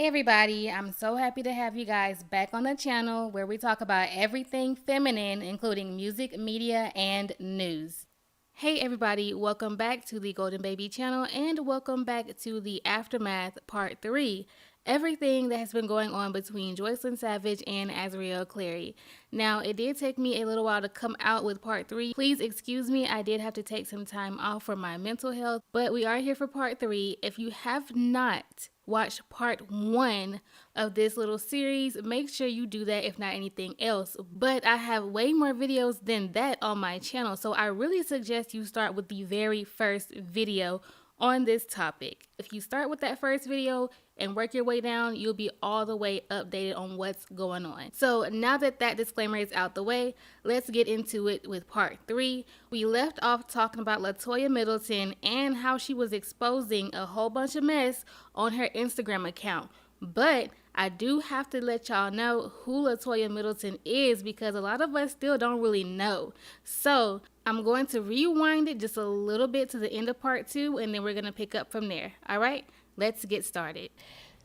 Hey everybody, I'm so happy to have you guys back on the channel where we talk about everything feminine, including music, media, and news. Hey everybody, welcome back to the Golden Baby channel and welcome back to the Aftermath Part 3. Everything that has been going on between Joycelyn Savage and Azriel Clary. Now, it did take me a little while to come out with Part 3. Please excuse me, I did have to take some time off for my mental health, but we are here for Part 3. If you have not watched Part 1 of this little series, make sure you do that if not anything else. But I have way more videos than that on my channel, so I really suggest you start with the very first video on this topic. If you start with that first video and work your way down, you'll be all the way updated on what's going on. So now that that disclaimer is out the way, let's get into it with part 3. We left off talking about Latoya Middleton and how she was exposing a whole bunch of mess on her Instagram account. But I do have to let y'all know who Latoya Middleton is because a lot of us still don't really know. So I'm going to rewind it just a little bit to the end of part 2 and then we're going to pick up from there. All right, let's get started.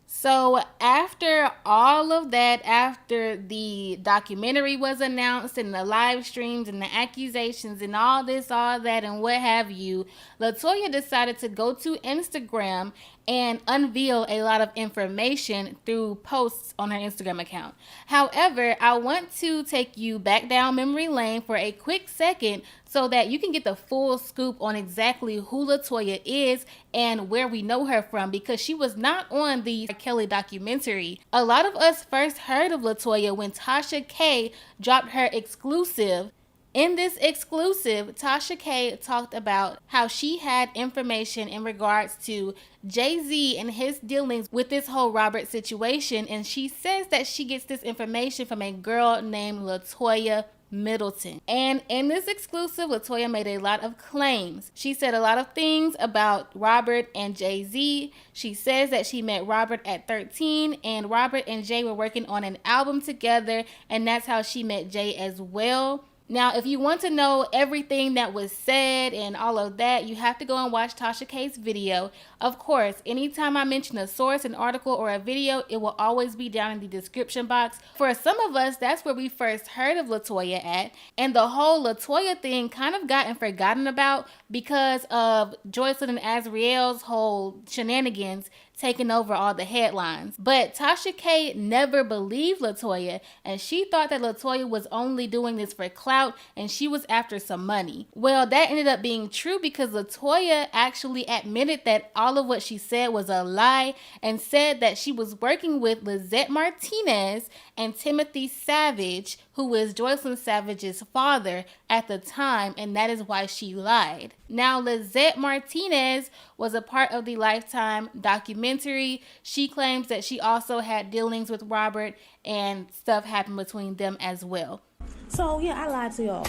So after all of that, after the documentary was announced and the live streams and the accusations and all this, all that, and what have you, Latoya decided to go to Instagram and unveil a lot of information through posts on her Instagram account. However, I want to take you back down memory lane for a quick second so that you can get the full scoop on exactly who Latoya is and where we know her from, because she was not on the Kelly documentary. A lot of us first heard of Latoya when Tasha K dropped her exclusive. In this exclusive, Tasha K talked about how she had information in regards to Jay-Z and his dealings with this whole Robert situation, and she says that she gets this information from a girl named Latoya Middleton. And in this exclusive, Latoya made a lot of claims. She said a lot of things about Robert and Jay-Z. She says that she met Robert at 13 and Robert and Jay were working on an album together, and that's how she met Jay as well. Now, if you want to know everything that was said and all of that, you have to go and watch Tasha K's video. Of course, anytime I mention a source, an article, or a video, it will always be down in the description box. For some of us, that's where we first heard of Latoya at. And the whole Latoya thing kind of gotten forgotten about because of Joycelyn and Azriel's whole shenanigans taking over all the headlines. But Tasha K never believed Latoya, and she thought that Latoya was only doing this for clout and she was after some money. Well, that ended up being true because Latoya actually admitted that all of what she said was a lie and said that she was working with Lizette Martinez and Timothy Savage, who is Joycelyn Savage's father at the time, and that is why she lied. Now, Lizette Martinez was a part of the Lifetime documentary. She claims that she also had dealings with Robert and stuff happened between them as well. So, yeah, I lied to y'all.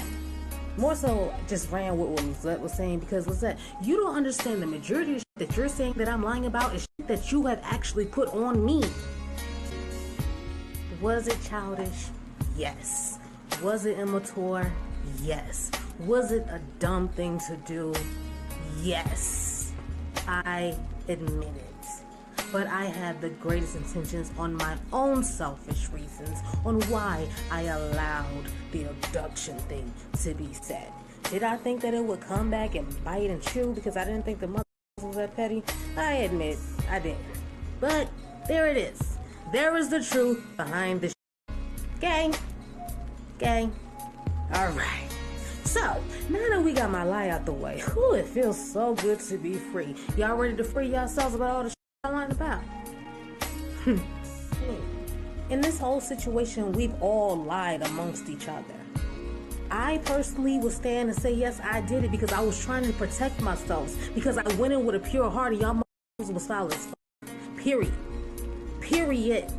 More so, just ran with what Lizette was saying because Lizette, you don't understand the majority of shit that you're saying that I'm lying about is shit that you have actually put on me. Was it childish? Yes. Was it immature? Yes. Was it a dumb thing to do? Yes. I admit it. But I had the greatest intentions on my own selfish reasons on why I allowed the abduction thing to be said. Did I think that it would come back and bite and chew because I didn't think the mother was that petty? I admit I didn't. But there it is. There is the truth behind the gang. Alright. So, now that we got my lie out the way, it feels so good to be free. Y'all ready to free yourselves about all the shit I'm lying about? In this whole situation, we've all lied amongst each other. I personally will stand and say, yes, I did it because I was trying to protect myself. Because I went in with a pure heart and y'all motherfuckers was foul as fuck. Period.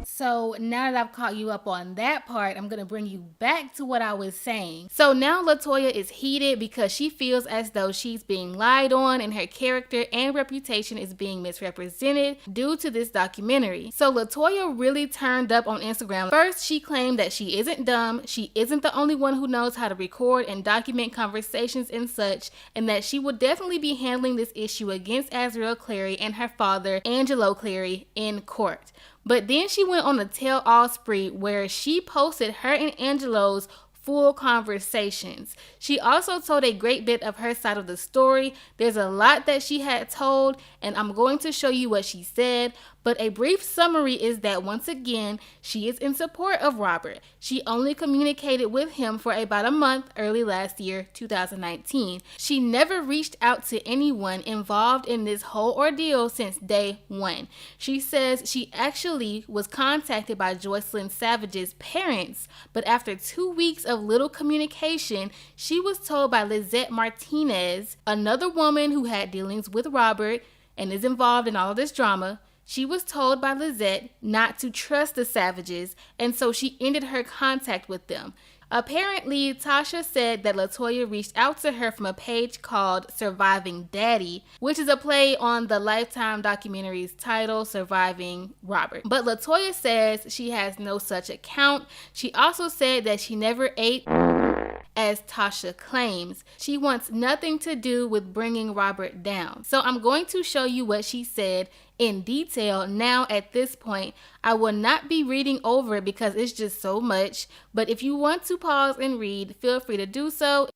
So now that I've caught you up on that part, I'm going to bring you back to what I was saying. So now Latoya is heated because she feels as though she's being lied on and her character and reputation is being misrepresented due to this documentary. So Latoya really turned up on Instagram. First, she claimed that she isn't dumb, she isn't the only one who knows how to record and document conversations and such, and that she would definitely be handling this issue against Azriel Clary and her father, Angelo Clary, in court. But then she went on a tell-all spree where she posted her and Angelo's full conversations. She also told a great bit of her side of the story. There's a lot that she had told, and I'm going to show you what she said. But a brief summary is that once again, she is in support of Robert. She only communicated with him for about a month early last year, 2019. She never reached out to anyone involved in this whole ordeal since day one. She says she actually was contacted by Joycelyn Savage's parents, but after 2 weeks of little communication, she was told by Lizette Martinez, another woman who had dealings with Robert and is involved in all of this drama. She was told by Lizette not to trust the Savages, and so she ended her contact with them. Apparently, Tasha said that Latoya reached out to her from a page called Surviving Daddy, which is a play on the Lifetime documentary's title, Surviving Robert. But Latoya says she has no such account. She also said that she never ate, as Tasha claims. She wants nothing to do with bringing Robert down. So I'm going to show you what she said in detail. Now at this point, I will not be reading over it because it's just so much, but if you want to pause and read, feel free to do so.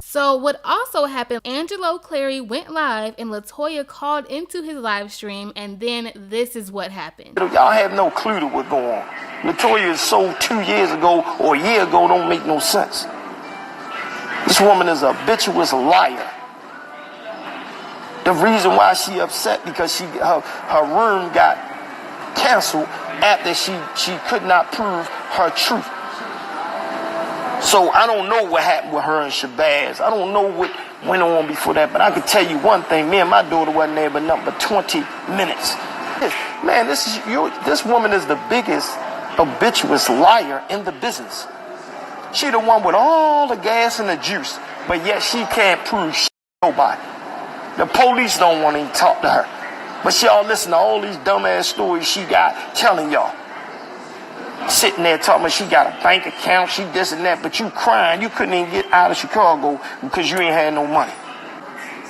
So what also happened, Angelo Clary went live and Latoya called into his live stream, and then this is what happened. Y'all have no clue to what's going on. Latoya is sold 2 years ago or a year ago don't make no sense. This woman is a habituous liar. The reason why she upset because her room got canceled after she could not prove her truth. So I don't know what happened with her and Shabazz. I don't know what went on before that, but I can tell you one thing. Me and my daughter wasn't there but nothing but 20 minutes. Man, this woman is the biggest habituous liar in the business. She the one with all the gas and the juice, but yet she can't prove shit to nobody. The police don't want to even talk to her. But y'all listen to all these dumbass stories she got telling y'all. Sitting there talking about she got a bank account, she this and that, but you crying, you couldn't even get out of Chicago because you ain't had no money.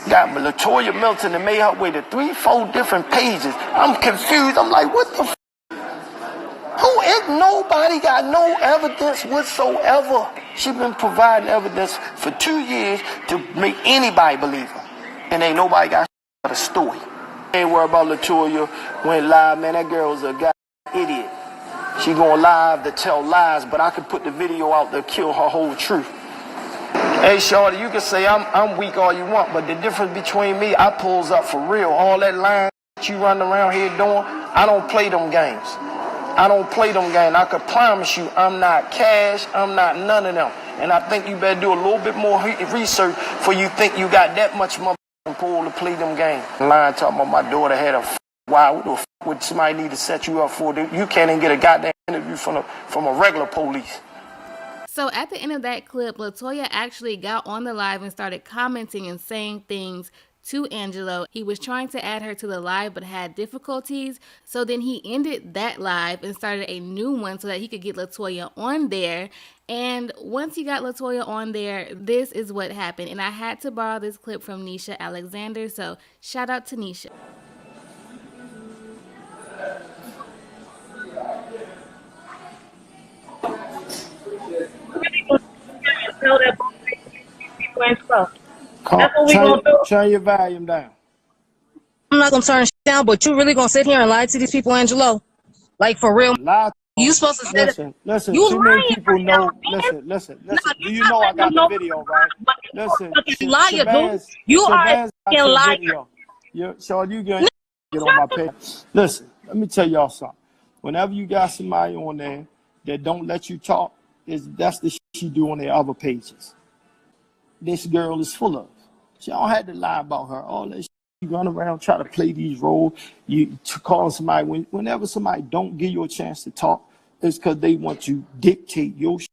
Got Latoya Middleton that made her way to 3-4 different pages. I'm confused. I'm like, what the f? Who is nobody got no evidence whatsoever? She been providing evidence for 2 years to make anybody believe her. And ain't nobody got a story. Ain't worry about Latoya went live, man. That girl was a guy. idiot. She going live to tell lies, but I could put the video out to kill her whole truth. Hey, shorty, you can say I'm weak all you want, but the difference between me, I pulls up for real. All that lying you running around here doing, I don't play them games. I don't play them games. I could promise you I'm not Cash, I'm not none of them. And I think you better do a little bit more research before you think you got that much motherfucking pull to play them games. Lying talking about my daughter had a why? What the f would somebody need to set you up for? You can't even get a goddamn interview from a regular police. So at the end of that clip, Latoya actually got on the live and started commenting and saying things to Angelo. He was trying to add her to the live but had difficulties. So then he ended that live and started a new one so that he could get Latoya on there. And once he got Latoya on there, this is what happened. And I had to borrow this clip from Nisha Alexander. So shout out to Nisha. Tell that people ain't slow. That's what we gonna do. Turn your volume down. I'm not gonna turn down, but you really gonna sit here and lie to these people, Angelo? Like for real? You supposed to say listen. You too lying many people right know. now, Listen. Do you know I got the video right? Listen, liar, dude. You are a fucking liar. So you gonna get on my page? Listen, let me tell y'all something. Whenever you got somebody on there that don't let you talk, that's the shit she do on their other pages. This girl is full of. She don't have to lie about her. All that shit. You run around try to play these roles. You call somebody whenever somebody don't give you a chance to talk, it's because they want to dictate your shit.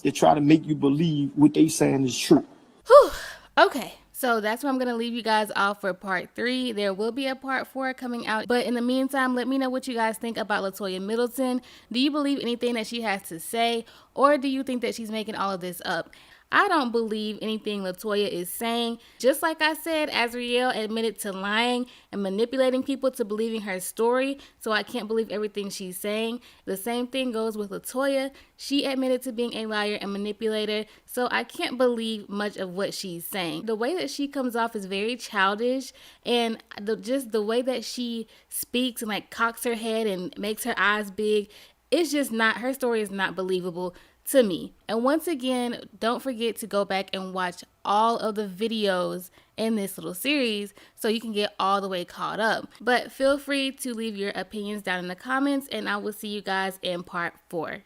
They try to make you believe what they saying is true. Whew. Okay. So that's where I'm going to leave you guys off for part 3. There will be a part 4 coming out. But in the meantime, let me know what you guys think about Latoya Middleton. Do you believe anything that she has to say? Or do you think that she's making all of this up? I don't believe anything Latoya is saying. Just like I said, Azriel admitted to lying and manipulating people to believing her story, so I can't believe everything she's saying. The same thing goes with Latoya. She admitted to being a liar and manipulator, so I can't believe much of what she's saying. The way that she comes off is very childish, and just the way that she speaks and like cocks her head and makes her eyes big, it's just not, her story is not believable to me. And once again, don't forget to go back and watch all of the videos in this little series so you can get all the way caught up. But feel free to leave your opinions down in the comments, and I will see you guys in part 4.